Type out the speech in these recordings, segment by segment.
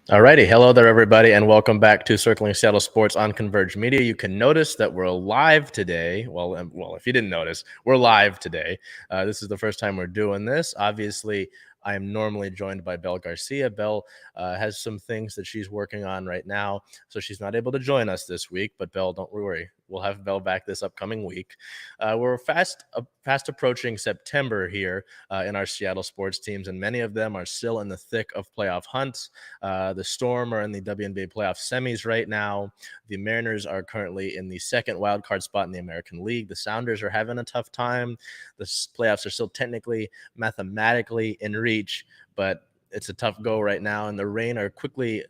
Alrighty, hello there, everybody, and welcome back to Circling Seattle Sports on Converge Media. You can notice that we're live today. Well, if you didn't notice, we're live today. This is the first time we're doing this. Obviously, I am normally joined by Belle Garcia. Belle has some things that she's working on right now, so she's not able to join us this week. But Belle, don't worry, we'll have Belle back this upcoming week. We're fast approaching September here in our Seattle sports teams, and many of them are still in the thick of playoff hunts. The Storm are in the WNBA playoff semis right now. The Mariners are currently in the second wildcard spot in the American League. The Sounders are having a tough time. The playoffs are still technically, mathematically in reach, but it's a tough go right now. And the Reign are quickly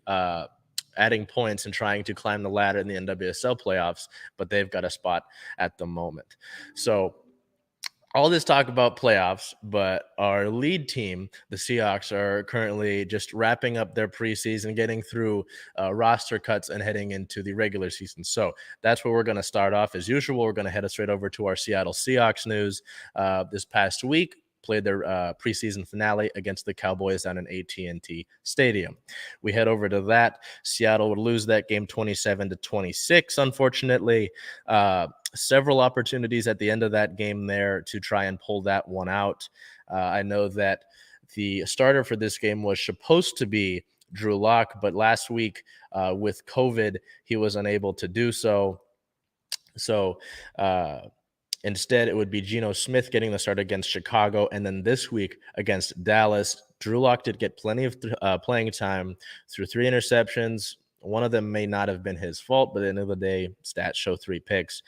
adding points and trying to climb the ladder in the NWSL playoffs, but they've got a spot at the moment. So all this talk about playoffs, but our lead team, the Seahawks, are currently just wrapping up their preseason, getting through roster cuts and heading into the regular season. So that's where we're going to start off. As usual, we're going to head straight over to our Seattle Seahawks news. This past week, played their preseason finale against the Cowboys down in AT&T Stadium. We head over to that. Seattle would lose that game 27-26, unfortunately. Several opportunities at the end of that game there to try and pull that one out. I know that the starter for this game was supposed to be Drew Lock, but last week with COVID, he was unable to do so. Instead, it would be Geno Smith getting the start against Chicago, and then this week against Dallas. Drew Lock did get plenty of playing time through 3 interceptions. One of them may not have been his fault, but at the end of the day, stats show 3 picks.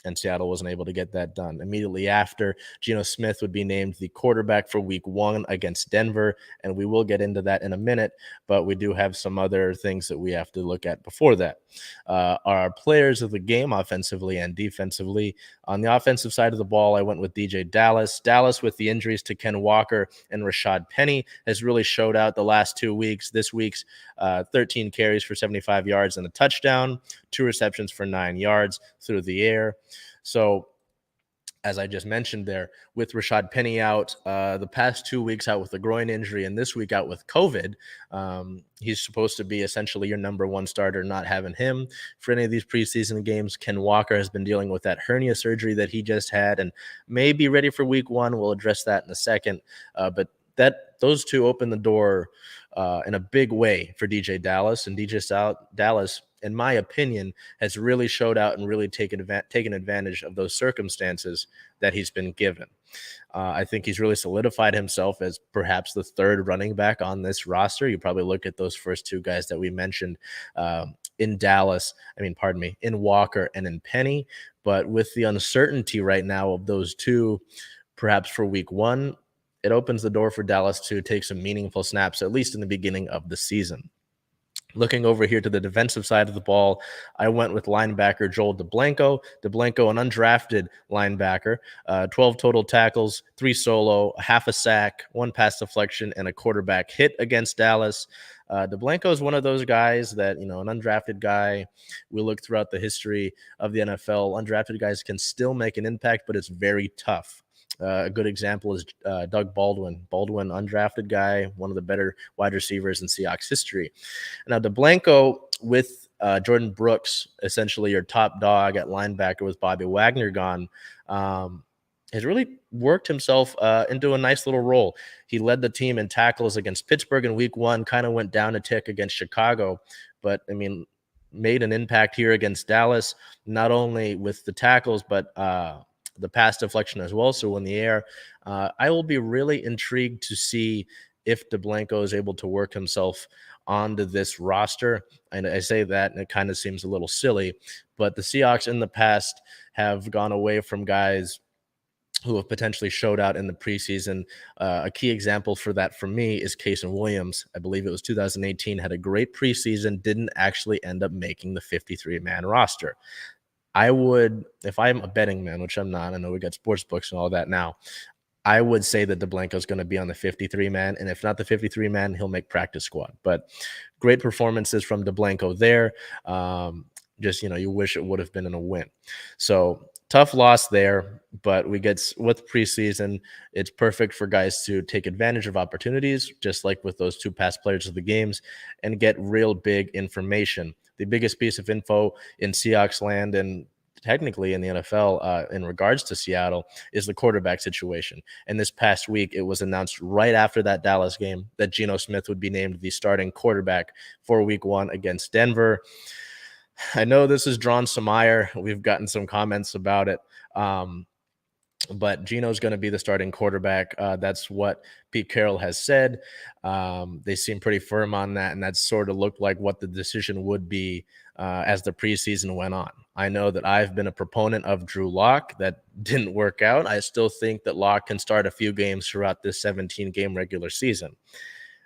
And Seattle wasn't able to get that done. Immediately after, Geno Smith would be named the quarterback for week 1 against Denver, and we will get into that in a minute, but we do have some other things that we have to look at before that. Our players of the game, offensively and defensively. On the offensive side of the ball, I went with DJ Dallas. Dallas, with the injuries to Ken Walker and Rashad Penny, has really showed out the last 2 weeks. This week's 13 carries for 75 yards and a touchdown, 2 receptions for 9 yards through the air. So, as I just mentioned there, with Rashad Penny out, the past 2 weeks out with a groin injury and this week out with COVID, he's supposed to be essentially your number 1 starter. Not having him for any of these preseason games. Ken Walker has been dealing with that hernia surgery that he just had and may be ready for week 1. We'll address that in a second. But those two open the door in a big way for DJ Dallas. And DJ Dallas, in my opinion, has really showed out and really taken advantage of those circumstances that he's been given. I think he's really solidified himself as perhaps the 3rd running back on this roster. You probably look at those first 2 guys that we mentioned in Walker and in Penny. But with the uncertainty right now of those 2, perhaps for week 1, it opens the door for Dallas to take some meaningful snaps, at least in the beginning of the season. Looking over here to the defensive side of the ball, I went with linebacker Joel DeBlanco. DeBlanco, an undrafted linebacker, 12 total tackles, 3 solo, half a sack, 1 pass deflection, and a quarterback hit against Dallas. DeBlanco is one of those guys that, an undrafted guy. We look throughout the history of the NFL. Undrafted guys can still make an impact, but it's very tough. A good example is Doug Baldwin. Baldwin, undrafted guy, one of the better wide receivers in Seahawks history. Now, DeBlanco with Jordan Brooks, essentially your top dog at linebacker with Bobby Wagner gone, has really worked himself into a nice little role. He led the team in tackles against Pittsburgh in week 1, kind of went down a tick against Chicago, but, made an impact here against Dallas, not only with the tackles, but the pass deflection as well. So in the air, I will be really intrigued to see if DeBlanco is able to work himself onto this roster. And I say that, and it kind of seems a little silly, but the Seahawks in the past have gone away from guys who have potentially showed out in the preseason. A key example for that for me is Casey Williams. I believe it was 2018, had a great preseason, didn't actually end up making the 53-man roster. I would, if I'm a betting man, which I'm not, I know we got sports books and all that now, I would say that DeBlanco is going to be on the 53-man, and if not the 53-man, he'll make practice squad. But great performances from DeBlanco there. Just, you wish it would have been in a win. So tough loss there, but we get with preseason, it's perfect for guys to take advantage of opportunities, just like with those two past players of the games, and get real big information. The biggest piece of info in Seahawks land and technically in the NFL in regards to Seattle is the quarterback situation. And this past week, it was announced right after that Dallas game that Geno Smith would be named the starting quarterback for week 1 against Denver. I know this has drawn some ire. We've gotten some comments about it. But Geno's going to be the starting quarterback. That's what Pete Carroll has said. They seem pretty firm on that, and that sort of looked like what the decision would be as the preseason went on. I know that I've been a proponent of Drew Lock. That didn't work out. I still think that Lock can start a few games throughout this 17-game regular season.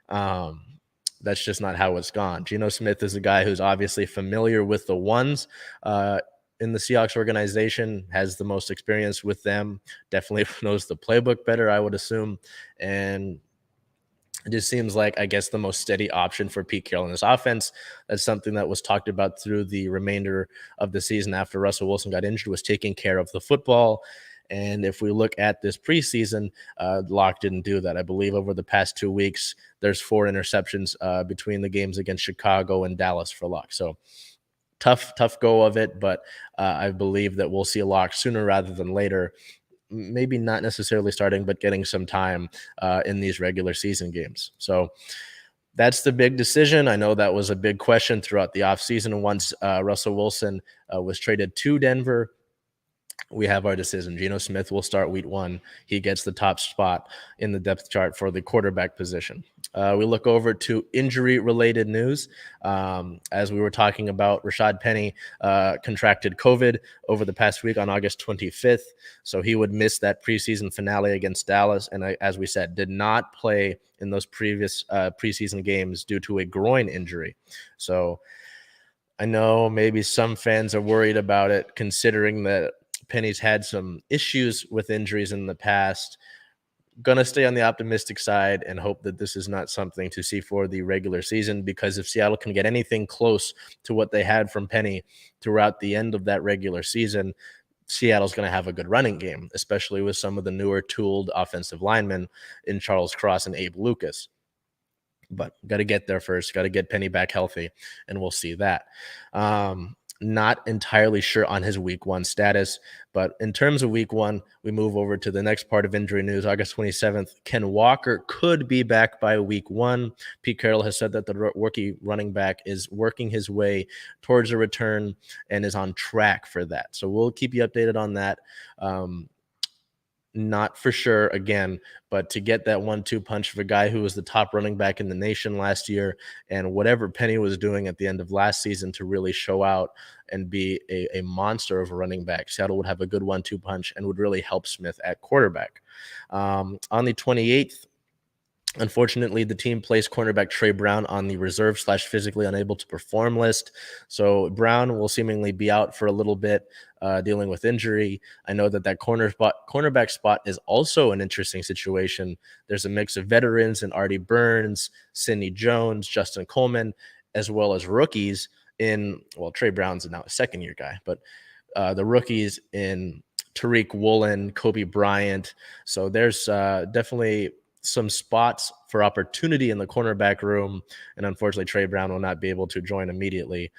That's just not how it's gone. Geno Smith is a guy who's obviously familiar with the ones in the Seahawks organization, has the most experience with them, definitely knows the playbook better, I would assume. And it just seems like, I guess, the most steady option for Pete Carroll in this offense. That's something that was talked about through the remainder of the season after Russell Wilson got injured, was taking care of the football. And if we look at this preseason, Locke didn't do that. I believe over the past 2 weeks, there's 4 interceptions between the games against Chicago and Dallas for Locke. So tough go of it, but I believe that we'll see Locke sooner rather than later. Maybe not necessarily starting, but getting some time in these regular season games. So that's the big decision. I know that was a big question throughout the offseason. Once Russell Wilson was traded to Denver, we have our decision. Geno Smith will start week 1. He gets the top spot in the depth chart for the quarterback position. We look over to injury-related news. As we were talking about, Rashad Penny contracted COVID over the past week on August 25th, so he would miss that preseason finale against Dallas, and as we said, did not play in those previous preseason games due to a groin injury. So I know maybe some fans are worried about it, considering that Penny's had some issues with injuries in the past. Going to stay on the optimistic side and hope that this is not something to see for the regular season, because if Seattle can get anything close to what they had from Penny throughout the end of that regular season, Seattle's going to have a good running game, especially with some of the newer tooled offensive linemen in Charles Cross and Abe Lucas. But got to get there first, got to get Penny back healthy, and we'll see that. Not entirely sure on his week 1 status, but in terms of week 1, we move over to the next part of injury news. August 27th, Ken Walker could be back by week 1. Pete Carroll has said that the rookie running back is working his way towards a return and is on track for that. So we'll keep you updated on that. Not for sure again, but to get that 1-2 punch of a guy who was the top running back in the nation last year, and whatever Penny was doing at the end of last season to really show out and be a monster of a running back, Seattle would have a good 1-2 punch and would really help Smith at quarterback. On the 28th, unfortunately, the team placed cornerback Trey Brown on the reserve/physically unable to perform list. So Brown will seemingly be out for a little bit, dealing with injury. I know that cornerback spot is also an interesting situation. There's a mix of veterans in Artie Burns, Sidney Jones, Justin Coleman, as well as rookies in, well, Trey Brown's now a second-year guy, but the rookies in Tariq Woolen, Kobe Bryant. So there's definitely some spots for opportunity in the cornerback room, and unfortunately Trey Brown will not be able to join immediately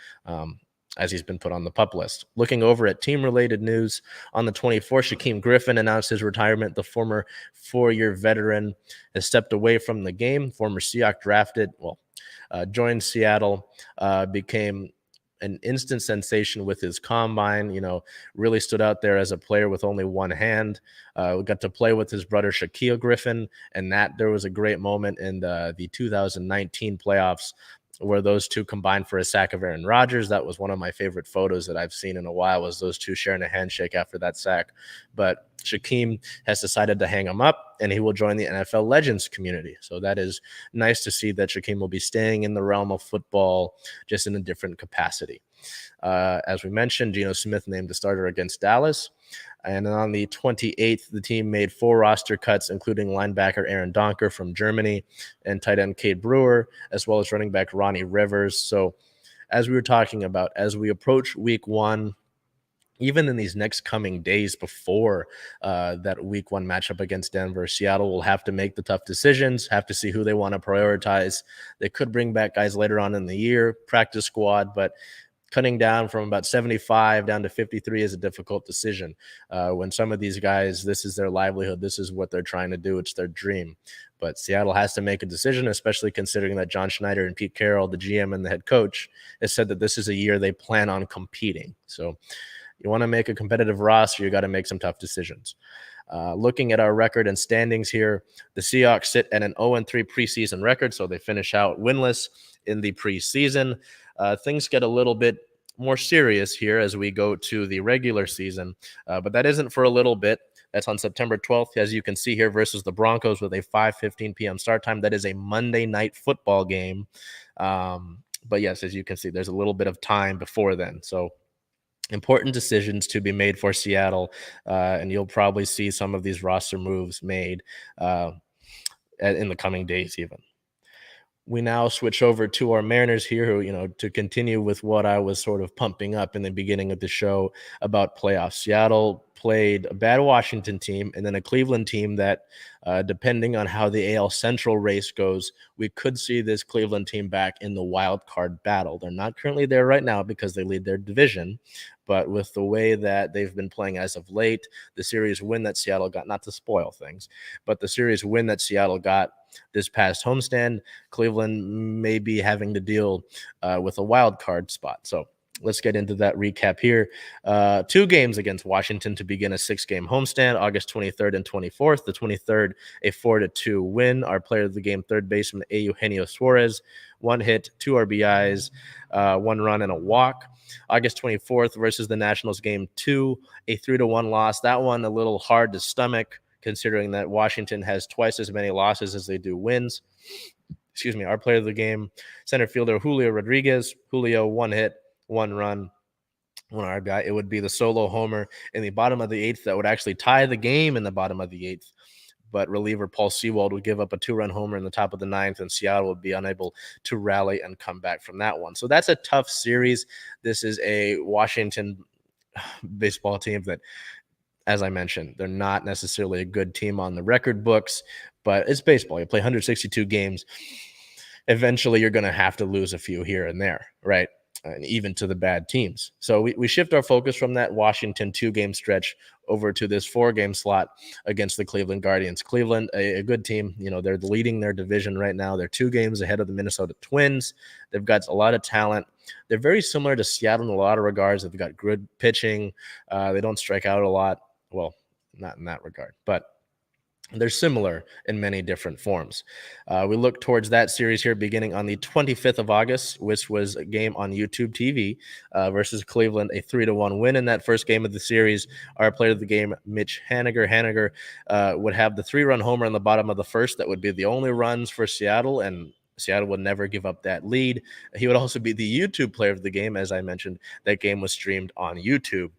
as he's been put on the PUP list. Looking over at team-related news, on the 24th, Shekeem Griffin announced his retirement. The former 4-year veteran has stepped away from the game. Former Seahawks drafted, joined Seattle, became an instant sensation with his combine, really stood out there as a player with only one hand. We got to play with his brother Shaquille Griffin, and there was a great moment in the 2019 playoffs where those two combined for a sack of Aaron Rodgers. That was one of my favorite photos that I've seen in a while, was those two sharing a handshake after that sack. But Shekeem has decided to hang him up, and he will join the NFL Legends community. So that is nice to see that Shekeem will be staying in the realm of football, just in a different capacity. As we mentioned, Geno Smith named the starter against Dallas. And on the 28th, the team made 4 roster cuts, including linebacker Aaron Donker from Germany and tight end Cade Brewer, as well as running back Ronnie Rivers. So as we were talking about, as we approach week 1, even in these next coming days before that week 1 matchup against Denver, Seattle will have to make the tough decisions, have to see who they want to prioritize. They could bring back guys later on in the year, practice squad, but cutting down from about 75 down to 53 is a difficult decision. When some of these guys, this is their livelihood, this is what they're trying to do, it's their dream. But Seattle has to make a decision, especially considering that John Schneider and Pete Carroll, the GM and the head coach, has said that this is a year they plan on competing. So you want to make a competitive roster, you got to make some tough decisions. Looking at our record and standings here, the Seahawks sit at an 0-3 preseason record, so they finish out winless in the preseason. Things get a little bit more serious here as we go to the regular season, but that isn't for a little bit. That's on September 12th, as you can see here, versus the Broncos with a 5:15 p.m. start time. That is a Monday night football game. But yes, as you can see, there's a little bit of time before then. So important decisions to be made for Seattle, and you'll probably see some of these roster moves made in the coming days even. We now switch over to our Mariners here, who, to continue with what I was sort of pumping up in the beginning of the show about playoffs. Seattle played a bad Washington team and then a Cleveland team that, depending on how the AL Central race goes, we could see this Cleveland team back in the wild card battle. They're not currently there right now because they lead their division, but with the way that they've been playing as of late, the series win that Seattle got, not to spoil things, but the series win that Seattle got this past homestand, Cleveland may be having to deal with a wild card spot. So let's get into that recap here. 2 games against Washington to begin a 6-game homestand, August 23rd and 24th. The 23rd, a 4-2 win. Our player of the game, third baseman Eugenio Suarez, 1 hit, 2 RBIs, 1 run, and a walk. August 24th versus the Nationals, game 2, a 3-1 loss. That one a little hard to stomach, considering that Washington has twice as many losses as they do wins. Excuse me. Our player of the game, center fielder Julio Rodriguez. Julio, 1 hit, 1 run, 1 RBI. It would be the solo homer in the bottom of the 8th that would actually tie the game in the bottom of the 8th. But reliever Paul Sewald would give up a 2-run homer in the top of the 9th, and Seattle would be unable to rally and come back from that one. So that's a tough series. This is a Washington baseball team that, as I mentioned, they're not necessarily a good team on the record books, but it's baseball. You play 162 games. Eventually, you're going to have to lose a few here and there, right? And even to the bad teams. So we shift our focus from that Washington 2-game stretch over to this 4-game slot against the Cleveland Guardians. Cleveland, a good team. They're leading their division right now. They're 2 games ahead of the Minnesota Twins. They've got a lot of talent. They're very similar to Seattle in a lot of regards. They've got good pitching. They don't strike out a lot. Well, not in that regard, but they're similar in many different forms. We look towards that series here beginning on the 25th of August, which was a game on YouTube TV versus Cleveland, a 3-1 win in that first game of the series. Our player of the game, Mitch Haniger, would have the 3-run homer in the bottom of the first. That would be the only runs for Seattle, and Seattle would never give up that lead. He would also be the YouTube player of the game. As I mentioned, that game was streamed on YouTube.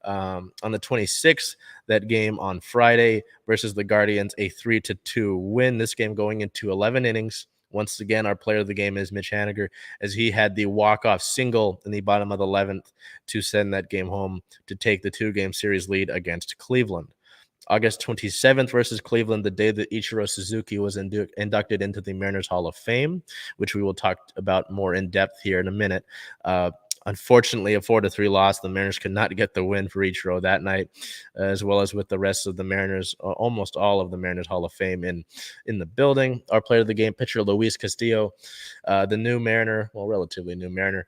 On the 26th, that game on Friday versus the Guardians, a 3-2 win. This game going into 11 innings. Once again, our player of the game is Mitch Haniger, as he had the walk-off single in the bottom of the 11th to send that game home to take the 2-game series lead against Cleveland. August 27th versus Cleveland, the day that Ichiro Suzuki was inducted into the Mariners Hall of Fame, which we will talk about more in depth here in a minute. Unfortunately, a 4-3 loss. The Mariners could not get the win for Ichiro that night, as well as with the rest of the Mariners, almost all of the Mariners Hall of Fame in the building. Our player of the game, pitcher Luis Castillo, the new Mariner, well, relatively new Mariner,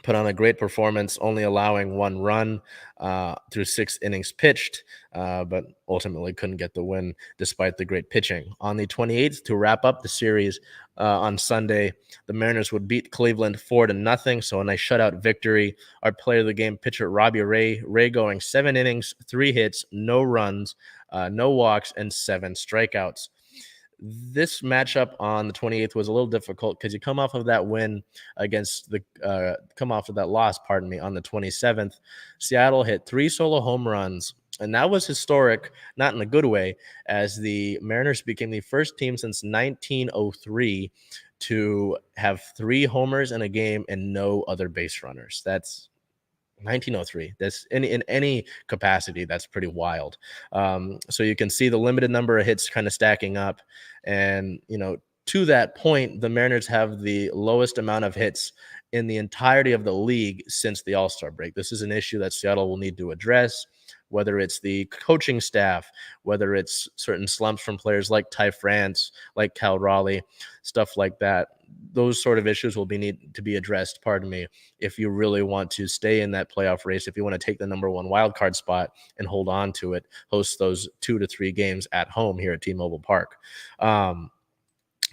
put on a great performance, only allowing 1 run through 6 innings pitched, but ultimately couldn't get the win despite the great pitching. On the 28th, to wrap up the series on Sunday, the Mariners would beat Cleveland 4-0, so a nice shutout victory. Our player of the game, pitcher Robbie Ray going 7 innings, 3 hits, no runs, no walks, and 7 strikeouts. This matchup on the 28th was a little difficult because you come off of that win against the come off of that loss, pardon me, on the 27th. Seattle hit 3 solo home runs, and that was historic, not in a good way, as the Mariners became the first team since 1903 to have 3 homers in a game and no other base runners. That's 1903. That's in any capacity, that's pretty wild. So you can see the limited number of hits kind of stacking up, and to that point, the Mariners have the lowest amount of hits in the entirety of the league since the All-Star break. This is an issue that Seattle will need to address, whether it's the coaching staff, whether it's certain slumps from players like Ty France, like Cal Raleigh, stuff like that. Those sort of issues will need to be addressed, if you really want to stay in that playoff race, if you want to take the number 1 wildcard spot and hold on to it, host those 2 to 3 games at home here at T-Mobile Park.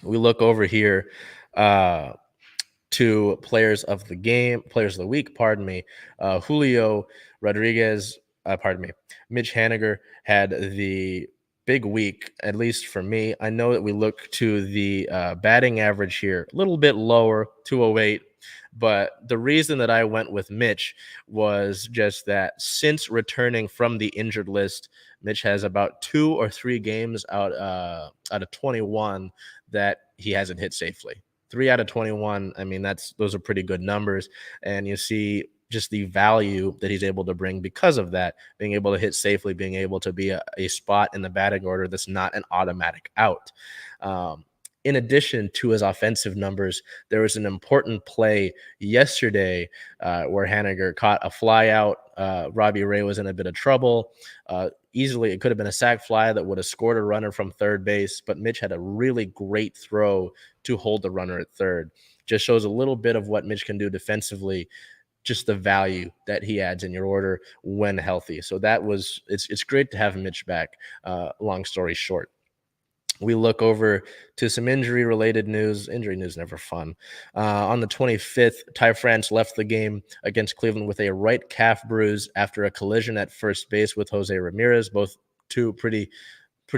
We look over here to players of the week, Julio Rodriguez, Mitch Haniger had the big week, at least for me. I know that we look to the batting average here, a little bit lower, 208, but the reason that I went with Mitch was just that since returning from the injured list, Mitch has about 2 or 3 games out of 21 that he hasn't hit safely. 3 out of 21. I mean, those are pretty good numbers, and you see just the value that he's able to bring because of that, being able to hit safely, being able to be a spot in the batting order that's not an automatic out. In addition to his offensive numbers, there was an important play yesterday where Haniger caught a fly out. Robbie Ray was in a bit of trouble. Easily, it could have been a sac fly that would have scored a runner from third base, but Mitch had a really great throw to hold the runner at third. Just shows a little bit of what Mitch can do defensively, just the value that he adds in your order when healthy. So it's great to have Mitch back, long story short. We look over to some injury-related news. Injury news never fun. On the 25th, Ty France left the game against Cleveland with a right calf bruise after a collision at first base with Jose Ramirez. Both 2 pretty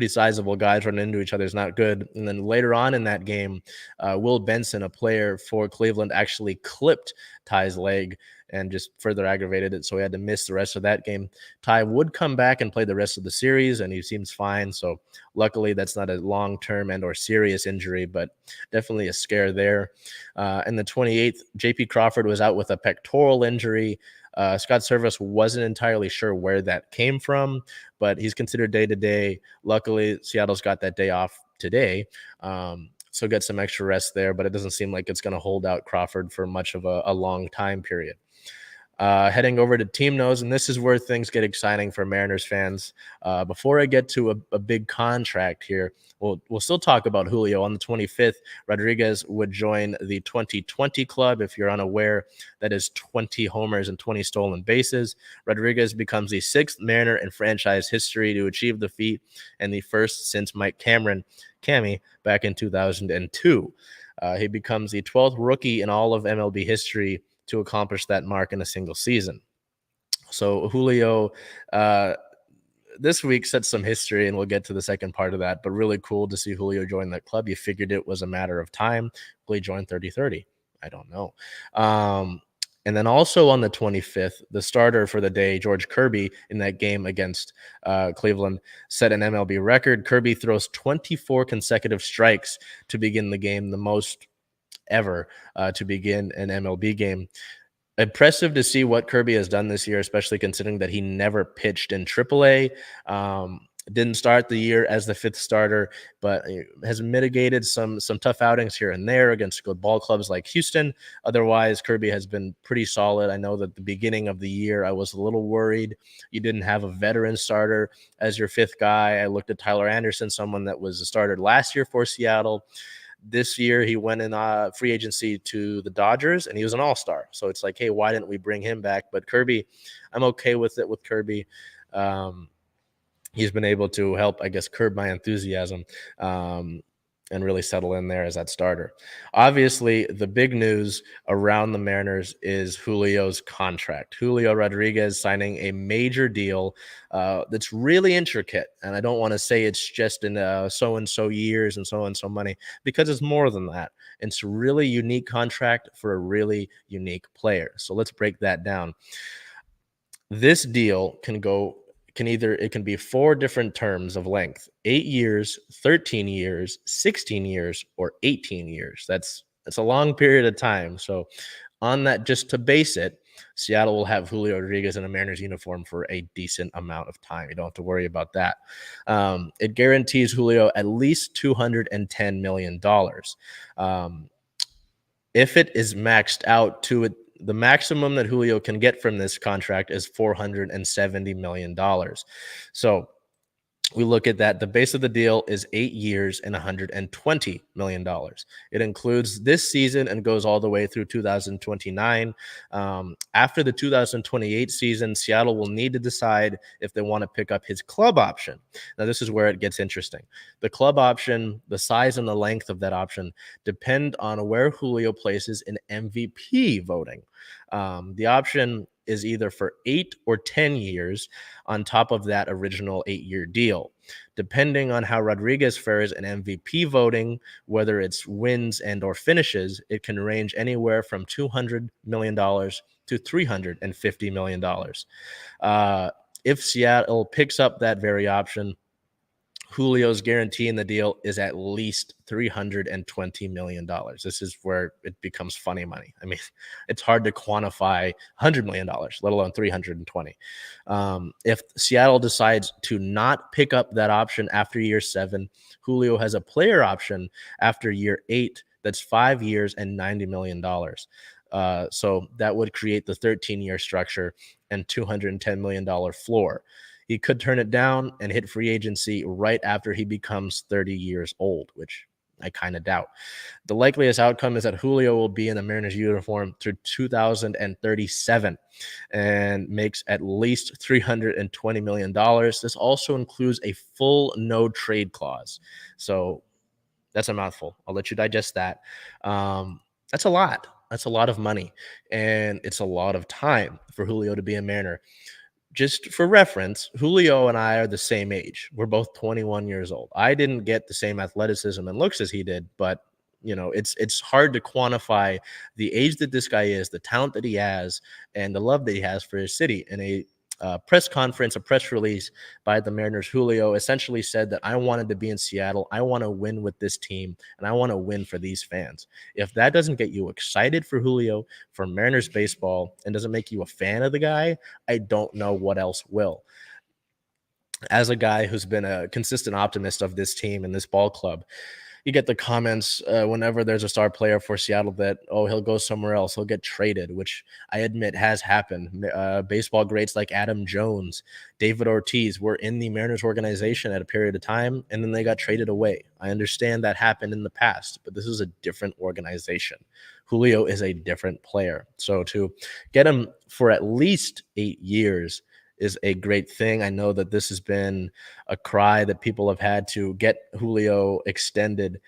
sizable guys running into each other is not good. And then later on in that game, Will Benson, a player for Cleveland, actually clipped Ty's leg and just further aggravated it, so he had to miss the rest of that game. Ty would come back and play the rest of the series, and he seems fine. So luckily, that's not a long-term and or serious injury, but definitely a scare there. And the 28th, J.P. Crawford was out with a pectoral injury. Scott Service wasn't entirely sure where that came from, but he's considered day-to-day. Luckily, Seattle's got that day off today, so get some extra rest there, but it doesn't seem like it's going to hold out Crawford for much of a long time period. Heading over to Team Nose, and this is where things get exciting for Mariners fans. Before I get to a big contract here, we'll still talk about Julio. On the 25th, Rodriguez would join the 2020 club. If you're unaware, that is 20 homers and 20 stolen bases. Rodriguez becomes the 6th Mariner in franchise history to achieve the feat, and the first since Mike Cammy, back in 2002. He becomes the 12th rookie in all of MLB history to accomplish that mark in a single season. So Julio this week set some history, and we'll get to the second part of that, but really cool to see Julio join that club. You figured it was a matter of time. Will he join 30-30? I don't know. And then also on the 25th, the starter for the day, George Kirby, in that game against Cleveland, set an MLB record. Kirby throws 24 consecutive strikes to begin the game, the most ever to begin an MLB game. Impressive to see what Kirby has done this year, especially considering that he never pitched in AAA. Didn't start the year as the 5th starter, but has mitigated some tough outings here and there against good ball clubs like Houston. Otherwise, Kirby has been pretty solid. I know that at the beginning of the year, I was a little worried you didn't have a veteran starter as your 5th guy. I looked at Tyler Anderson, someone that was a starter last year for Seattle. This year, he went in free agency to the Dodgers, and he was an all-star. So it's like, hey, why didn't we bring him back? But Kirby, I'm okay with it with Kirby. He's been able to help, I guess, curb my enthusiasm and really settle in there as that starter. Obviously, the big news around the Mariners is Julio's contract. Julio Rodriguez signing a major deal that's really intricate. And I don't want to say it's just in so-and-so years and so-and-so money, because it's more than that. It's a really unique contract for a really unique player. So let's break that down. This deal can be 4 different terms of length: 8 years, 13 years, 16 years, or 18 years. That's a long period of time. So on that, just to base it, Seattle will have Julio Rodriguez in a Mariners uniform for a decent amount of time. You don't have to worry about that. It guarantees Julio at least $210 million. If it is maxed out to it, the maximum that Julio can get from this contract is $470 million. So we look at that. The base of the deal is 8 years and $120 million. It includes this season and goes all the way through 2029. After the 2028 season, Seattle will need to decide if they want to pick up his club option. Now, this is where it gets interesting. The club option, the size and the length of that option depend on where Julio places in MVP voting. The option is either for 8 or 10 years on top of that original 8-year deal. Depending on how Rodriguez fares in MVP voting, whether it's wins and or finishes, it can range anywhere from $200 million to $350 million. If Seattle picks up that very option, Julio's guarantee in the deal is at least $320 million. This is where it becomes funny money. I mean, it's hard to quantify $100 million, let alone 320. If Seattle decides to not pick up that option after year 7, Julio has a player option after year 8 that's 5 years and $90 million. So that would create the 13-year structure and $210 million floor. He could turn it down and hit free agency right after he becomes 30 years old, which I kind of doubt. The likeliest outcome is that Julio will be in the Mariners uniform through 2037 and makes at least $320 million. This also includes a full no trade clause. So that's a mouthful. I'll let you digest that. That's a lot. That's a lot of money. And it's a lot of time for Julio to be a Mariner. Just for reference, Julio and I are the same age. We're both 21 years old. I didn't get the same athleticism and looks as he did, but it's hard to quantify the age that this guy is, the talent that he has, and the love that he has for his city. In a press conference, a press release by the Mariners, Julio essentially said that I wanted to be in Seattle. I want to win with this team, and I want to win for these fans. If that doesn't get you excited for Julio, for Mariners baseball, and doesn't make you a fan of the guy, I don't know what else will. As a guy who's been a consistent optimist of this team and this ball club, you get the comments whenever there's a star player for Seattle that, oh, he'll go somewhere else, he'll get traded, which I admit has happened. Baseball greats like Adam Jones, David Ortiz were in the Mariners organization at a period of time, and then they got traded away. I understand that happened in the past, but this is a different organization. Julio is a different player. So to get him for at least 8 years is a great thing. I know that this has been a cry that people have had to get Julio extended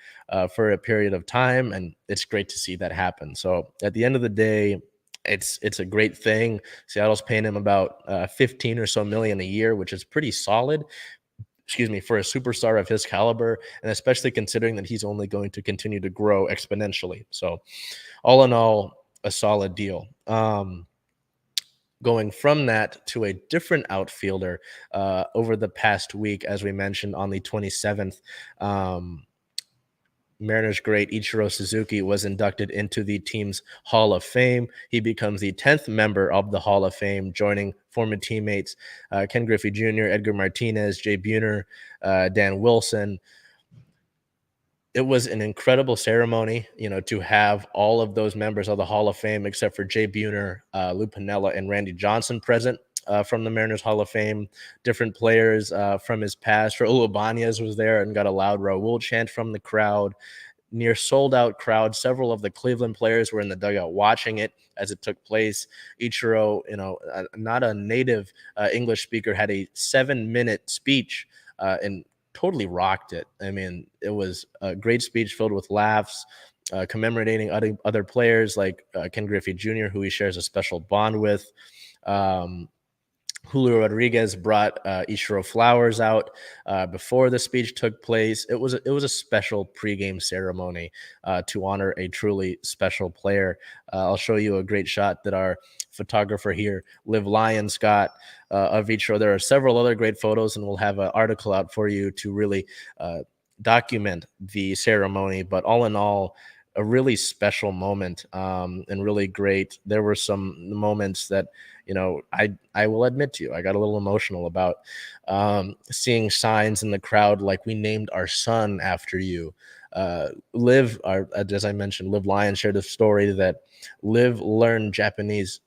for a period of time, and it's great to see that happen. So at the end of the day, it's a great thing. Seattle's paying him about 15 or so million a year, which is pretty solid, for a superstar of his caliber, and especially considering that he's only going to continue to grow exponentially. So all in all, a solid deal. Going from that to a different outfielder over the past week, as we mentioned on the 27th, Mariners great Ichiro Suzuki was inducted into the team's Hall of Fame. He becomes the 10th member of the Hall of Fame, joining former teammates Ken Griffey Jr., Edgar Martinez, Jay Buhner, Dan Wilson. It was an incredible ceremony, to have all of those members of the Hall of Fame, except for Jay Buhner, Lou Piniella, and Randy Johnson present from the Mariners Hall of Fame. Different players from his past. Raul Ibanez was there and got a loud Raul chant from the crowd. near sold out crowd. Several of the Cleveland players were in the dugout watching it as it took place. Ichiro, not a native English speaker, had a 7-minute speech and totally rocked it. I mean, it was a great speech filled with laughs, commemorating other players like Ken Griffey Jr., who he shares a special bond with. Julio Rodriguez brought Ichiro flowers out before the speech took place. It was a special pregame ceremony to honor a truly special player. I'll show you a great shot that our photographer here, Liv Lyons, got of Ichiro. There are several other great photos, and we'll have an article out for you to really document the ceremony. But all in all, a really special moment and really great. There were some moments that, I will admit to you, I got a little emotional about seeing signs in the crowd like, "We named our son after you." Liv, as I mentioned, Liv Lyons shared a story that Liv learned Japanese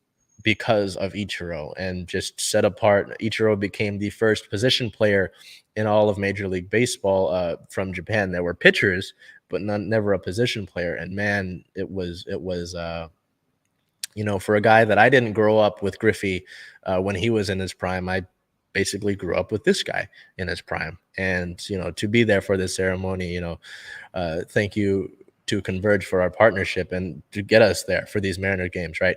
because of Ichiro and just set apart. Ichiro became the first position player in all of Major League Baseball from Japan. There were pitchers, but never a position player. And man, it was for a guy that I didn't grow up with Griffey when he was in his prime, I basically grew up with this guy in his prime. And, to be there for this ceremony, thank you to Converge for our partnership and to get us there for these Mariner games, right?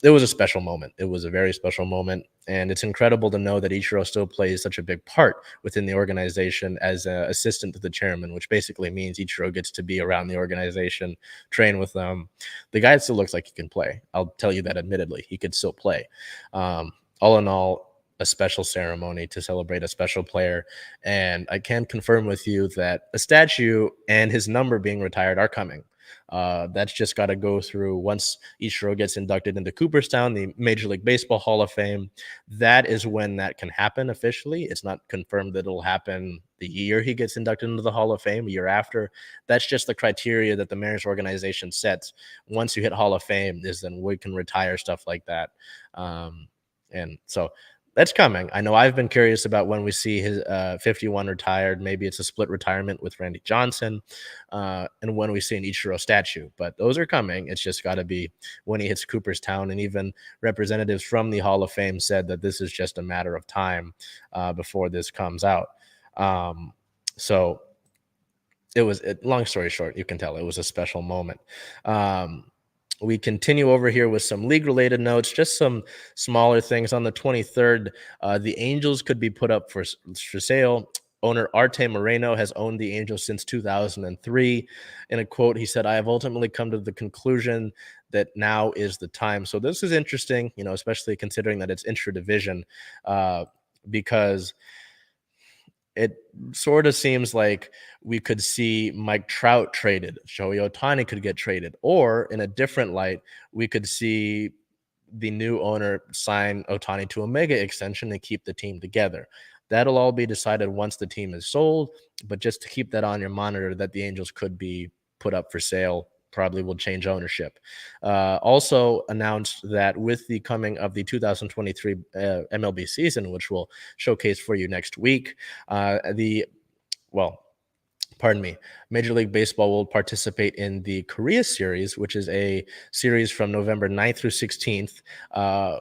It was a special moment. It was a very special moment. And it's incredible to know that Ichiro still plays such a big part within the organization as an assistant to the chairman, which basically means Ichiro gets to be around the organization, train with them. The guy still looks like he can play. I'll tell you that admittedly, he could still play. All in all, a special ceremony to celebrate a special player. And I can confirm with you that a statue and his number being retired are coming. That's just got to go through once Ichiro gets inducted into Cooperstown, the Major League Baseball Hall of Fame. That is when that can happen officially. It's not confirmed that it'll happen the year he gets inducted into the Hall of Fame, a year after. That's just the criteria that the Mariners organization sets. Once you hit Hall of Fame, is then we can retire stuff like that. And so that's coming. I know I've been curious about when we see his 51 retired. Maybe it's a split retirement with Randy Johnson, and when we see an Ichiro statue. But those are coming. It's just got to be when he hits Cooperstown. And even representatives from the Hall of Fame said that this is just a matter of time before this comes out. So it was, long story short, you can tell it was a special moment. We continue over here with some league-related notes, just some smaller things. On the 23rd, the Angels could be put up for sale. Owner Arte Moreno has owned the Angels since 2003. In a quote, he said, "I have ultimately come to the conclusion that now is the time." So this is interesting, especially considering that it's intra-division, because it sort of seems like we could see Mike Trout traded, Shohei Ohtani could get traded, or in a different light, we could see the new owner sign Ohtani to a mega extension and keep the team together. That'll all be decided once the team is sold, but just to keep that on your monitor that the Angels could be put up for sale, probably will change ownership. Also announced that with the coming of the 2023 MLB season, which we'll showcase for you next week, Major League Baseball will participate in the Korea Series, which is a series from November 9th through 16th,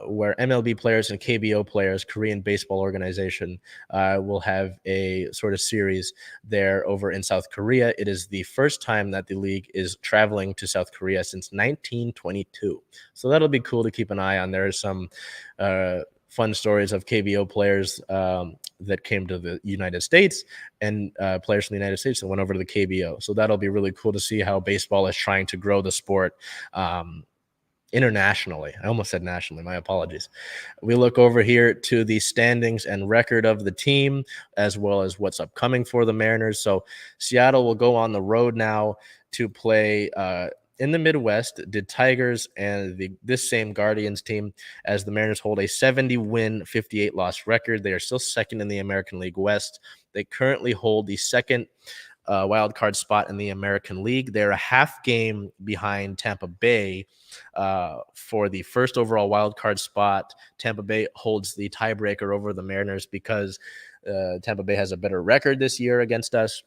where MLB players and KBO players, Korean Baseball Organization, will have a sort of series there over in South Korea. It is the first time that the league is traveling to South Korea since 1922. So that'll be cool to keep an eye on. There are some fun stories of KBO players that came to the United States and players from the United States that went over to the KBO. So that'll be really cool to see how baseball is trying to grow the sport internationally. I almost said nationally. My apologies. We look over here to the standings and record of the team, as well as what's upcoming for the Mariners. So Seattle will go on the road now to play in the Midwest, the Tigers and this same Guardians team, as the Mariners hold a 70-win, 58-loss record. They are still second in the American League West. They currently hold the second wild card spot in the American League. They're a half game behind Tampa Bay for the first overall wild card spot. Tampa Bay holds the tiebreaker over the Mariners because Tampa Bay has a better record this year against us.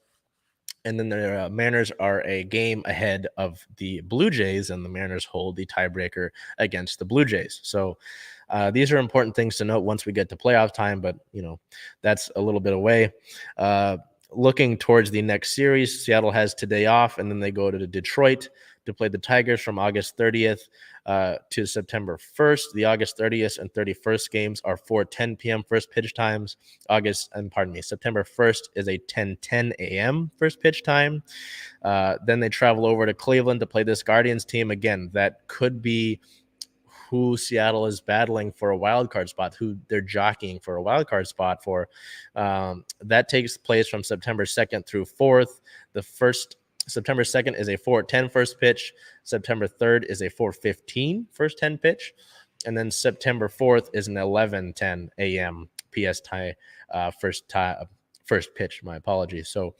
And then the Mariners are a game ahead of the Blue Jays, and the Mariners hold the tiebreaker against the Blue Jays. So these are important things to note once we get to playoff time, but that's a little bit away. Looking towards the next series, Seattle has today off, and then they go to Detroit to play the Tigers from August 30th to September 1st. The August 30th and 31st games are 4:10 p.m. first pitch times. September 1st is a 10:10 a.m. first pitch time. Then they travel over to Cleveland to play this Guardians team. Again, that could be who Seattle is battling for a wild card spot, who they're jockeying for a wild card spot for. That takes place from September 2nd through 4th. September 2nd is a 4:10 first pitch. September 3rd is a 4:15 first 10 pitch. And then September 4th is an 11:10 a.m. PS tie first pitch. My apologies. So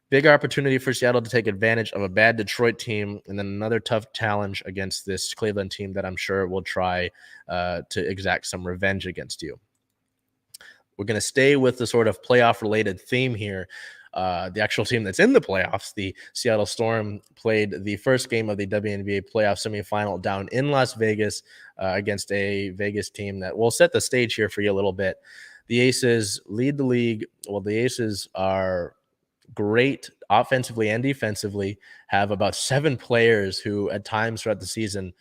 big opportunity for Seattle to take advantage of a bad Detroit team, and then another tough challenge against this Cleveland team that I'm sure will try to exact some revenge against you. We're going to stay with the sort of playoff-related theme here. The actual team that's in the playoffs, the Seattle Storm, played the first game of the WNBA playoff semifinal down in Las Vegas against a Vegas team that will set the stage here for you a little bit. The Aces lead the league. Well, the Aces are great offensively and defensively, have about 7 players who at times throughout the season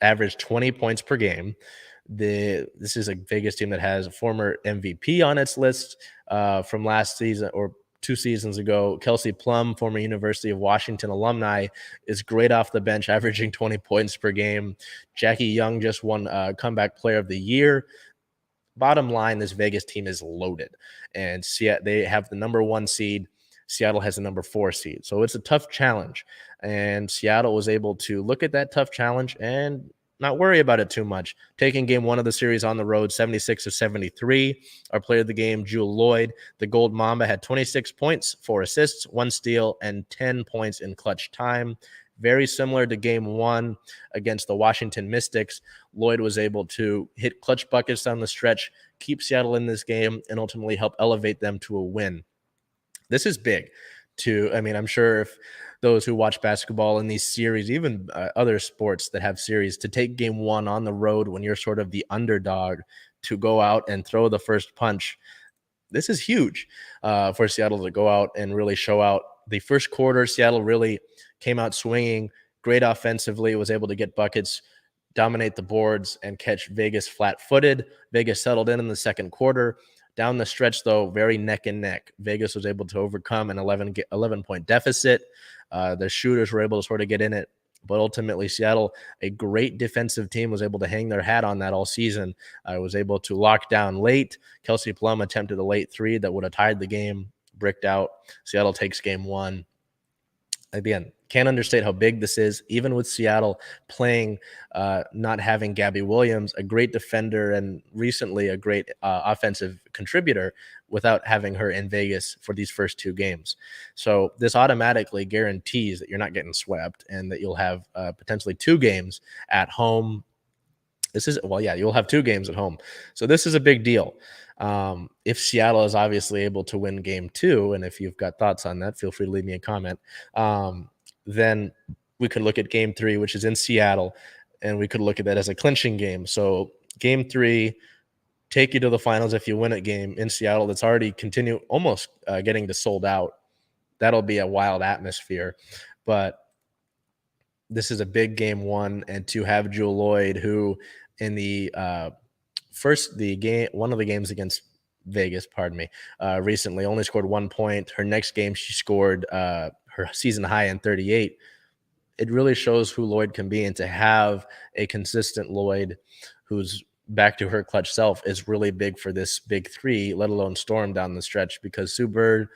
average 20 points per game. This is a Vegas team that has a former MVP on its list from last season or 2 seasons ago. Kelsey Plum, former University of Washington alumni, is great off the bench, averaging 20 points per game. Jackie Young just won Comeback Player of the Year. Bottom line, this Vegas team is loaded, and they have the number 1 seed. Seattle has the number 4 seed. So it's a tough challenge, and Seattle was able to look at that tough challenge and not worry about it too much. Taking game 1 of the series on the road, 76-73. Our player of the game, Jewel Lloyd, the Gold Mamba, had 26 points, 4 assists, 1 steal, and 10 points in clutch time. Very similar to game 1 against the Washington Mystics. Lloyd was able to hit clutch buckets down the stretch, keep Seattle in this game, and ultimately help elevate them to a win. This is big. I'm sure if those who watch basketball in these series, even other sports that have series, to take game 1 on the road when you're sort of the underdog to go out and throw the first punch, this is huge for Seattle to go out and really show out. The first quarter, Seattle really came out swinging, great offensively, was able to get buckets, dominate the boards, and catch Vegas flat-footed. Vegas settled in the second quarter. Down the stretch, though, very neck and neck. Vegas was able to overcome an 11-point deficit. The shooters were able to sort of get in it. But ultimately, Seattle, a great defensive team, was able to hang their hat on that all season. Was able to lock down late. Kelsey Plum attempted a late 3 that would have tied the game, bricked out. Seattle takes game 1. Again, can't understate how big this is, even with Seattle playing, not having Gabby Williams, a great defender and recently a great offensive contributor, without having her in Vegas for these first 2 games. So this automatically guarantees that you're not getting swept and that you'll have potentially 2 games at home. You'll have 2 games at home. So this is a big deal. If Seattle is obviously able to win game 2, and if you've got thoughts on that, feel free to leave me a comment. Then we could look at game 3, which is in Seattle, and we could look at that as a clinching game. So game 3, take you to the finals if you win a game in Seattle that's already almost getting to sold out. That'll be a wild atmosphere. But this is a big game 1, and to have Jewel Lloyd, who in one of the games against Vegas, recently only scored 1 point. Her next game, she scored her season high in 38. It really shows who Lloyd can be, and to have a consistent Lloyd who's back to her clutch self is really big for this big 3, let alone Storm down the stretch, because Sue Bird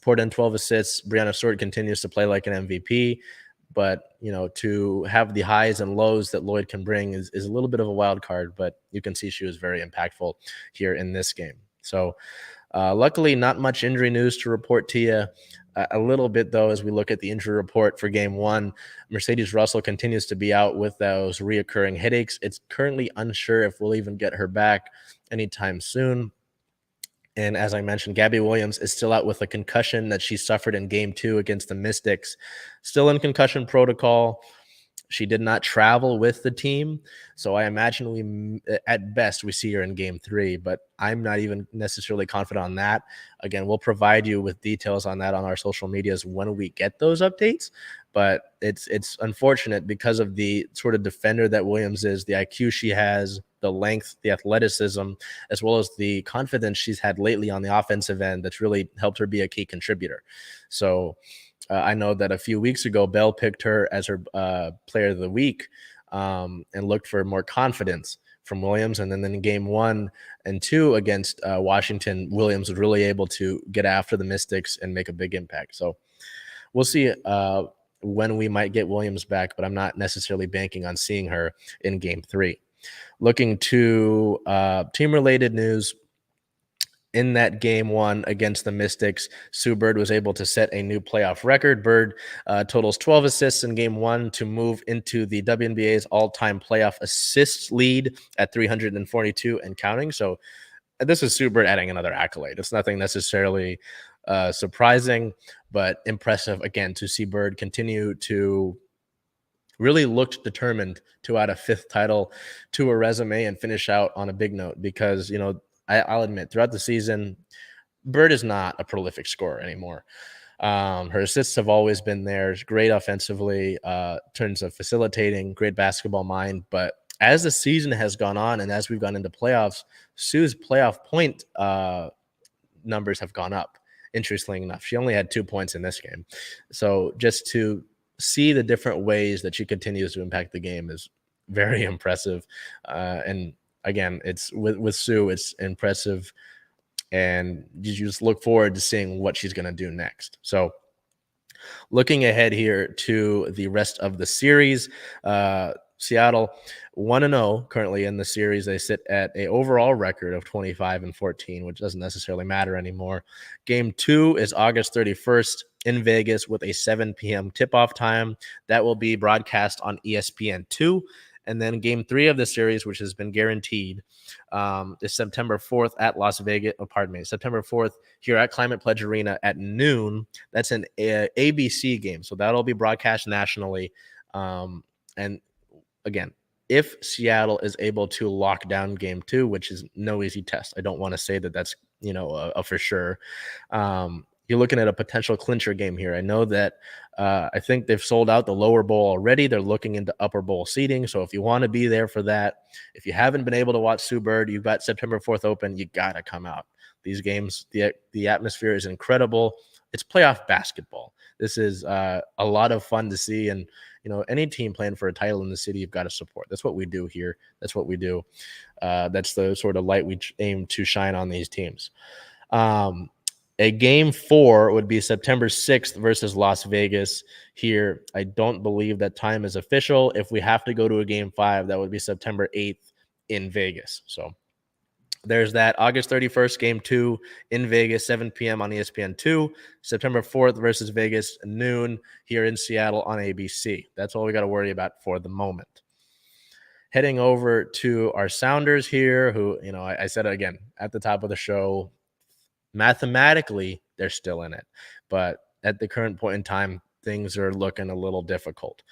poured in 12 assists. Brianna Stewart continues to play like an MVP. But, to have the highs and lows that Lloyd can bring is a little bit of a wild card, but you can see she was very impactful here in this game. So luckily, not much injury news to report to you. A little bit, though, as we look at the injury report for game 1, Mercedes Russell continues to be out with those reoccurring headaches. It's currently unsure if we'll even get her back anytime soon. And as I mentioned, Gabby Williams is still out with a concussion that she suffered in game 2 against the Mystics, still in concussion protocol. She did not travel with the team, so I imagine at best, we see her in game 3, but I'm not even necessarily confident on that. Again, we'll provide you with details on that on our social medias when we get those updates, but it's unfortunate because of the sort of defender that Williams is, the IQ she has, the length, the athleticism, as well as the confidence she's had lately on the offensive end that's really helped her be a key contributor. So I know that a few weeks ago, Bell picked her as her player of the week and looked for more confidence from Williams. And then in game 1 and 2 against Washington, Williams was really able to get after the Mystics and make a big impact. So we'll see when we might get Williams back, but I'm not necessarily banking on seeing her in game 3. Looking to team-related news, in that game 1 against the Mystics, Sue Bird was able to set a new playoff record. Bird totals 12 assists in game 1 to move into the WNBA's all-time playoff assists lead at 342 and counting. So this is Sue Bird adding another accolade. It's nothing necessarily surprising, but impressive, again, to see Bird continue to really looked determined to add a 5th title to her resume and finish out on a big note because, I'll admit, throughout the season, Bird is not a prolific scorer anymore. Her assists have always been there. She's great offensively, terms of facilitating, great basketball mind. But as the season has gone on and as we've gone into playoffs, Sue's playoff point numbers have gone up, interestingly enough. She only had 2 points in this game. So just to see the different ways that she continues to impact the game is very impressive. And again, it's with Sue, it's impressive, and you just look forward to seeing what she's going to do next. So looking ahead here to the rest of the series, Seattle 1-0 currently in the series. They sit at an overall record of 25-14, which doesn't necessarily matter anymore. Game 2 is August 31st in Vegas with a 7 p.m. tip-off time. That will be broadcast on ESPN2. And then game 3 of the series, which has been guaranteed, is September 4th at September 4th here at Climate Pledge Arena at noon. That's an ABC game. So that'll be broadcast nationally. And again, if Seattle is able to lock down game 2, which is no easy test, I don't want to say that that's, a for sure. You're looking at a potential clincher game here. I know that I think they've sold out the lower bowl already. They're looking into upper bowl seating. So if you want to be there for that, if you haven't been able to watch Sue Bird, you've got September 4th open, you got to come out. These games, the atmosphere is incredible. It's playoff basketball. This is a lot of fun to see. And, any team playing for a title in the city, you've got to support. That's what we do here. That's what we do. That's the sort of light we aim to shine on these teams. A game 4 would be September 6th versus Las Vegas here. I don't believe that time is official. If we have to go to a game 5, that would be September 8th in Vegas. So there's that. August 31st, game 2 in Vegas, 7 p.m. on ESPN2. September 4th versus Vegas, noon here in Seattle on ABC. That's all we got to worry about for the moment. Heading over to our Sounders here, who, I said it again at the top of the show, mathematically, they're still in it. But at the current point in time, things are looking a little difficult.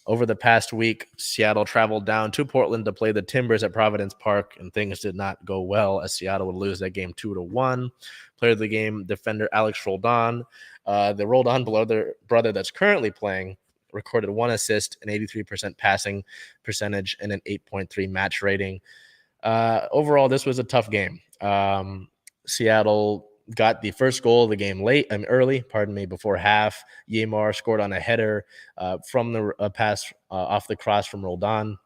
Over the past week, Seattle traveled down to Portland to play the Timbers at Providence Park, and things did not go well as Seattle would lose that game 2-1. Player of the game, defender Alex Roldan. The Roldan brother that's currently playing recorded 1 assist, an 83% passing percentage, and an 8.3 match rating. Overall, this was a tough game. Seattle got the first goal of the game early, before half. Yamar scored on a header from the pass off the cross from Roldan.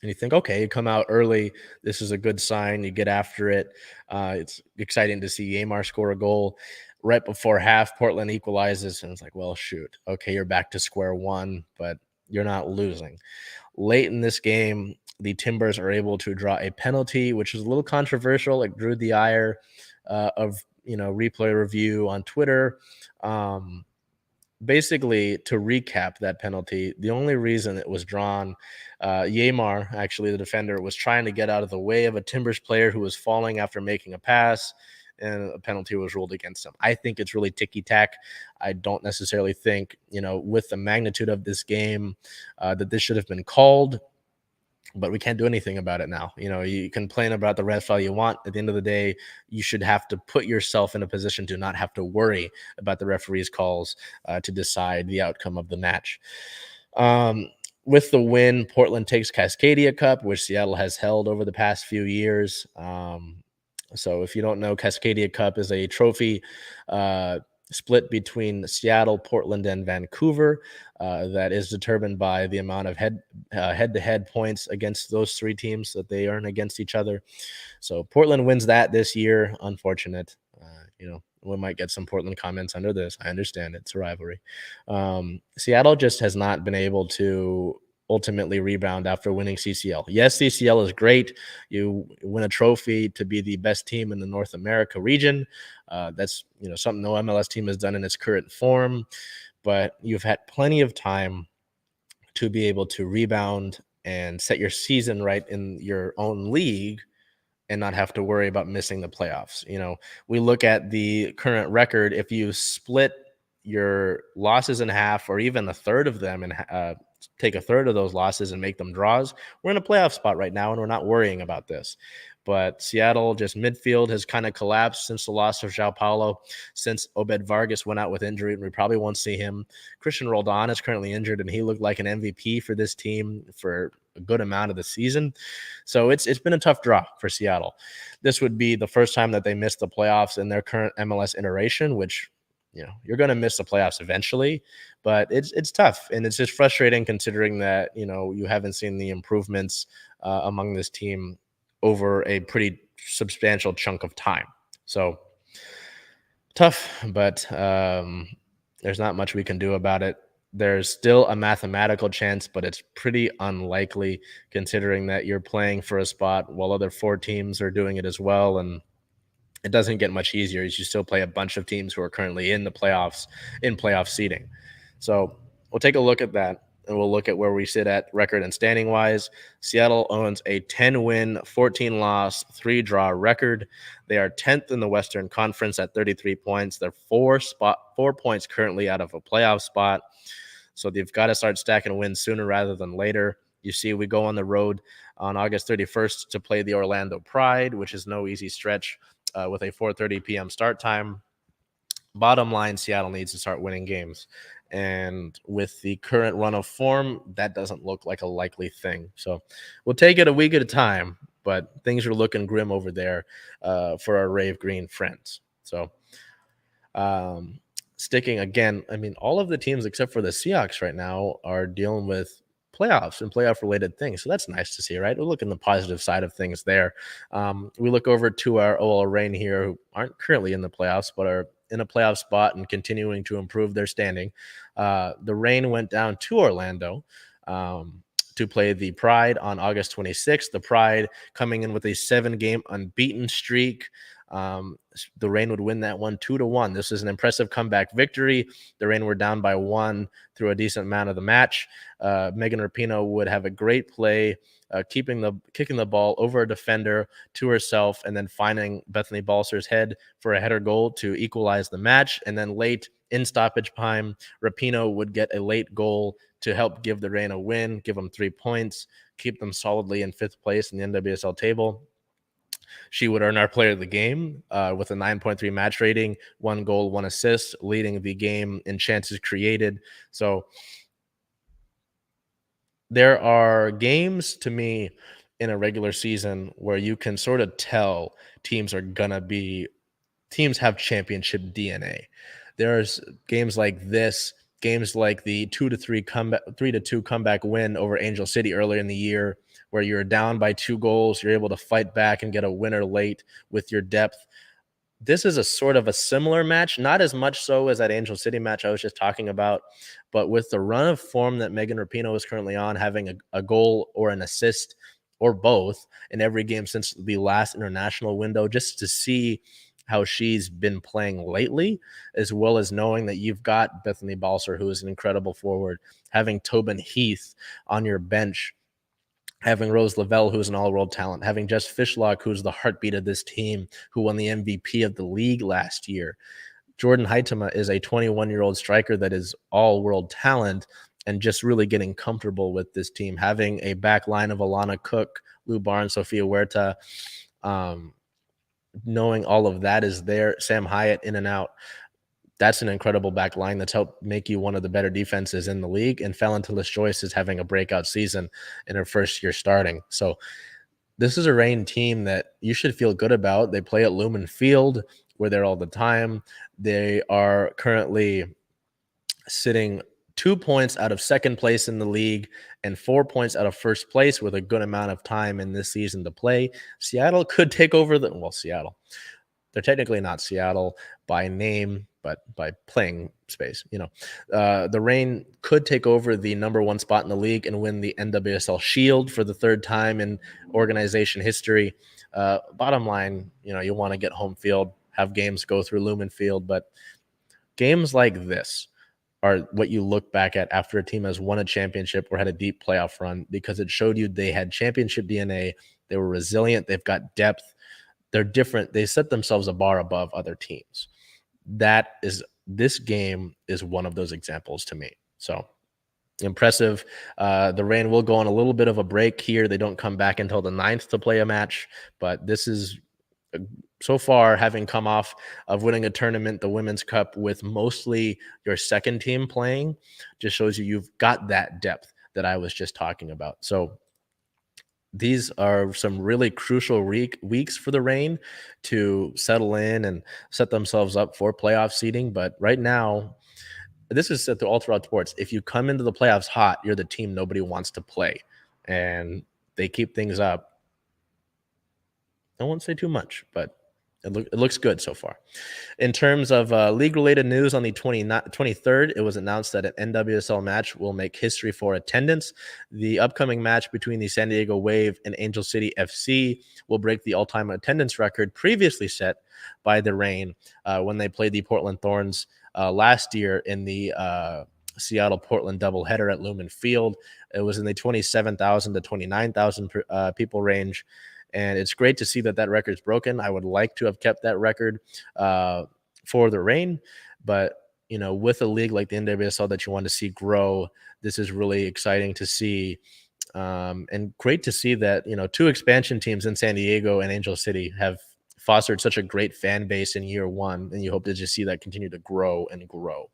And you think, okay, you come out early. This is a good sign. You get after it. It's exciting to see Yamar score a goal. Right before half, Portland equalizes, and it's like, well, shoot. Okay, you're back to square one, but you're not losing. Late in this game, the Timbers are able to draw a penalty, which is a little controversial. It drew the ire of replay review on Twitter. Basically, to recap that penalty, the only reason it was drawn, Yamar, actually the defender, was trying to get out of the way of a Timbers player who was falling after making a pass. and a penalty was ruled against him. I think it's really ticky-tack. I don't necessarily think, with the magnitude of this game, that this should have been called, but we can't do anything about it now. You complain about the refs all you want. At the end of the day, you should have to put yourself in a position to not have to worry about the referee's calls to decide the outcome of the match. With the win, Portland takes Cascadia Cup, which Seattle has held over the past few years. So if you don't know, Cascadia Cup is a trophy split between Seattle, Portland, and Vancouver that is determined by the amount of head-to-head points against those three teams that they earn against each other. So Portland wins that this year. Unfortunate. We might get some Portland comments under this. I understand it's a rivalry. Seattle just has not been able to ultimately rebound after winning CCL. Yes, CCL is great. You win a trophy to be the best team in the North America region. That's something no MLS team has done in its current form. But you've had plenty of time to be able to rebound and set your season right in your own league and not have to worry about missing the playoffs. We look at the current record. If you split your losses in half, or even a third of them, and take a third of those losses and make them draws, we're in a playoff spot right now, and we're not worrying about this. But Seattle, just midfield has kind of collapsed since the loss of João Paulo, since Obed Vargas went out with injury, and we probably won't see him. Christian Roldan is currently injured, and he looked like an MVP for this team for a good amount of the season. So it's been a tough draw for Seattle. This would be the first time that they missed the playoffs in their current MLS iteration, which you're going to miss the playoffs eventually, but it's tough, and it's just frustrating considering that you haven't seen the improvements among this team over a pretty substantial chunk of time. So tough, but there's not much we can do about it. There's still a mathematical chance, but it's pretty unlikely considering that you're playing for a spot while other four teams are doing it as well, and it doesn't get much easier as you still play a bunch of teams who are currently in the playoffs, in playoff seeding. So we'll take a look at that, and we'll look at where we sit at record and standing wise. Seattle owns a 10-win, 14-loss, 3-draw record. They are 10th in the Western Conference at 33 points. They're 4 points currently out of a playoff spot. So they've got to start stacking wins sooner rather than later. You see, we go on the road on August 31st to play the Orlando Pride, which is no easy stretch with a 4:30 p.m. start time. Bottom line, Seattle needs to start winning games. And with the current run of form, that doesn't look like a likely thing. So we'll take it a week at a time, but things are looking grim over there for our Rave Green friends. So sticking again, all of the teams except for the Seahawks right now are dealing with playoffs and playoff related things. So that's nice to see, right? We'll look in the positive side of things there. We look over to our OL Reign here, who aren't currently in the playoffs, but are in a playoff spot and continuing to improve their standing. The Reign went down to Orlando to play the Pride on August 26th. The Pride coming in with a 7-game unbeaten streak. The Reign would win that one 2-1. This is an impressive comeback victory. The Reign were down by 1 through a decent amount of the match. Megan Rapinoe would have a great play, kicking the ball over a defender to herself, and then finding Bethany Balser's head for a header goal to equalize the match. And then late in stoppage time, Rapinoe would get a late goal to help give the Reign a win, give them 3 points, keep them solidly in 5th place in the NWSL table. She would earn our player of the game with a 9.3 match rating, 1 goal, 1 assist, leading the game in chances created. So there are games to me in a regular season where you can sort of tell teams have championship DNA. There's games like this, games like the 3-2 comeback win over Angel City earlier in the year, where you're down by 2 goals, you're able to fight back and get a winner late with your depth. This is a sort of a similar match, not as much so as that Angel City match I was just talking about, but with the run of form that Megan Rapinoe is currently on, having a goal or an assist or both in every game since the last international window, just to see how she's been playing lately, as well as knowing that you've got Bethany Balser, who is an incredible forward, having Tobin Heath on your bench, having Rose Lavelle, who's an all-world talent, having Jess Fishlock, who's the heartbeat of this team, who won the MVP of the league last year. Jordan Heitema is a 21-year-old striker that is all-world talent and just really getting comfortable with this team. Having a back line of Alana Cook, Lou Barnes, Sophia Huerta, knowing all of that is there, Sam Hyatt in and out. That's an incredible back line that's helped make you one of the better defenses in the league. And Fallon Tillis-Joyce is having a breakout season in her first year starting. So this is a Reign team that you should feel good about. They play at Lumen Field. We're there all the time. They are currently sitting 2 points out of second place in the league and 4 points out of first place with a good amount of time in this season to play. Seattle could take over Seattle. They're technically not Seattle by name, but by playing space. The Reign could take over the number 1 spot in the league and win the NWSL Shield for the third time in organization history. Bottom line, you want to get home field, have games go through Lumen Field, but games like this are what you look back at after a team has won a championship or had a deep playoff run, because it showed you they had championship DNA. They were resilient. They've got depth. They're different. They set themselves a bar above other teams. This game is one of those examples to me. So impressive. The Reign will go on a little bit of a break here. They don't come back until the 9th to play a match, but this is so far, having come off of winning a tournament, the Women's Cup, with mostly your second team playing, just shows you've got that depth that I was just talking about. So these are some really crucial weeks for the Reign to settle in and set themselves up for playoff seeding. But right now, this is all throughout sports. If you come into the playoffs hot, you're the team nobody wants to play. And they keep things up. I won't say too much, but it looks good so far. In terms of league-related news, on the 23rd, it was announced that an NWSL match will make history for attendance. The upcoming match between the San Diego Wave and Angel City FC will break the all-time attendance record previously set by the Reign when they played the Portland Thorns last year in the Seattle-Portland doubleheader at Lumen Field. It was in the 27,000 to 29,000 people range. And it's great to see that record's broken. I would like to have kept that record for the Reign. But, with a league like the NWSL that you want to see grow, this is really exciting to see. And great to see that, 2 expansion teams in San Diego and Angel City have fostered such a great fan base in year one. And you hope to just see that continue to grow and grow.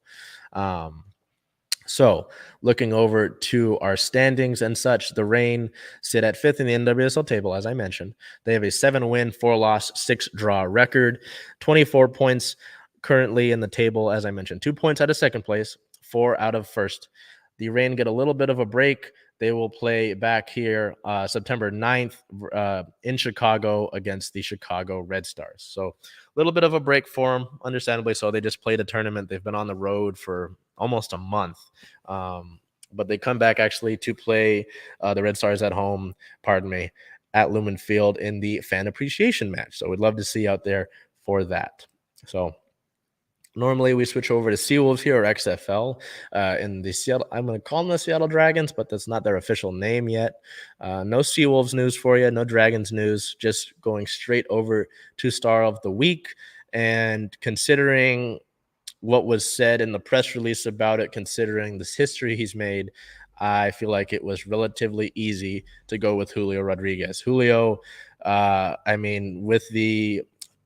So looking over to our standings and such, the Reign sit at 5th in the NWSL table, as I mentioned. They have a 7-win, 4-loss, 6-draw record, 24 points currently in the table, as I mentioned. 2 points out of second place, 4 out of first. The Reign get a little bit of a break. They will play back here September 9th in Chicago against the Chicago Red Stars. So a little bit of a break for them, understandably so. They just played a tournament. They've been on the road for almost a month. But they come back actually to play the Red Stars at home, at Lumen Field in the fan appreciation match. So we'd love to see you out there for that. So normally we switch over to Seawolves here, or XFL, in the Seattle. I'm going to call them the Seattle Dragons, but that's not their official name yet. No Seawolves news for you, no Dragons news, just going straight over to Star of the Week. And considering what was said in the press release about it, considering this history he's made, I feel like it was relatively easy to go with Julio Rodriguez. Julio, with the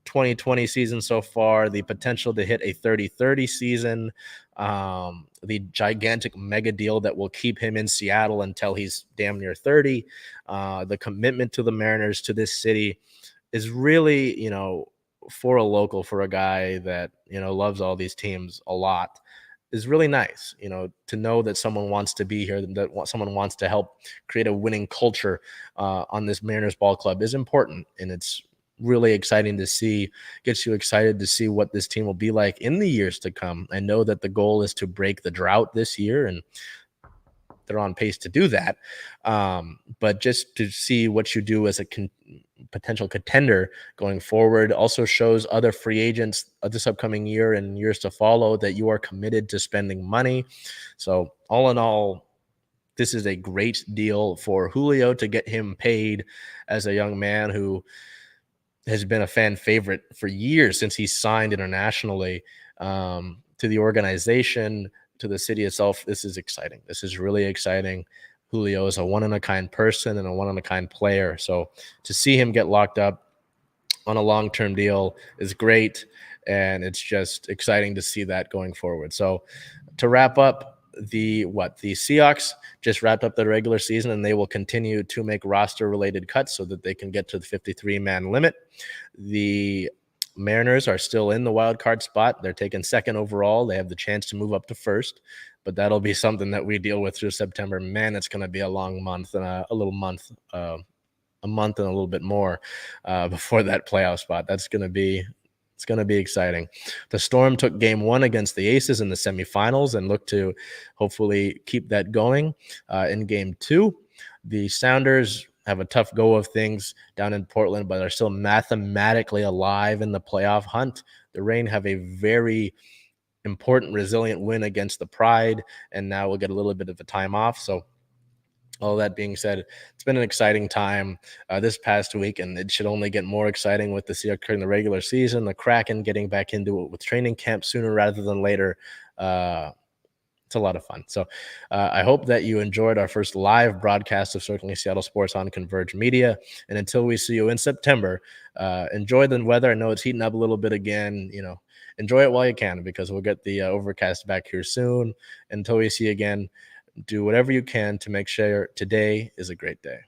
2020 season so far, the potential to hit a 30-30 season, the gigantic mega deal that will keep him in Seattle until he's damn near 30, the commitment to the Mariners, to this city, is really, for a local, for a guy that, loves all these teams a lot, is really nice, to know that someone wants to be here, that someone wants to help create a winning culture on this Mariners ball club is important. And it's really exciting to see, gets you excited to see what this team will be like in the years to come. I know that the goal is to break the drought this year, and they're on pace to do that. But just to see what you do as a potential contender going forward also shows other free agents this upcoming year and years to follow that you are committed to spending money. So all in all, this is a great deal for Julio to get him paid as a young man who has been a fan favorite for years since he signed internationally, to the organization, to the city itself. This is exciting. This is really exciting. Julio is a one-in-a-kind person and a one-in-a-kind player. So to see him get locked up on a long-term deal is great, and it's just exciting to see that going forward. So to wrap up, the Seahawks just wrapped up their regular season, and they will continue to make roster-related cuts so that they can get to the 53-man limit. The Mariners are still in the wild card spot. They're taking second overall. They have the chance to move up to first, but that'll be something that we deal with through September. Man, it's going to be a long month and a month and a little bit more before that playoff spot. It's going to be exciting. The Storm took game 1 against the Aces in the semifinals and look to hopefully keep that going in game 2. The Sounders have a tough go of things down in Portland, but are still mathematically alive in the playoff hunt. The Reign have a very important, resilient win against the Pride, and now we'll get a little bit of a time off. So all that being said, it's been an exciting time this past week, and it should only get more exciting with the Seahawks during the regular season, the Kraken getting back into it with training camp sooner rather than later. It's a lot of fun. So I hope that you enjoyed our first live broadcast of Circling Seattle Sports on Converge Media. And until we see you in September, enjoy the weather. I know it's heating up a little bit again. Enjoy it while you can, because we'll get the overcast back here soon. Until we see you again, do whatever you can to make sure today is a great day.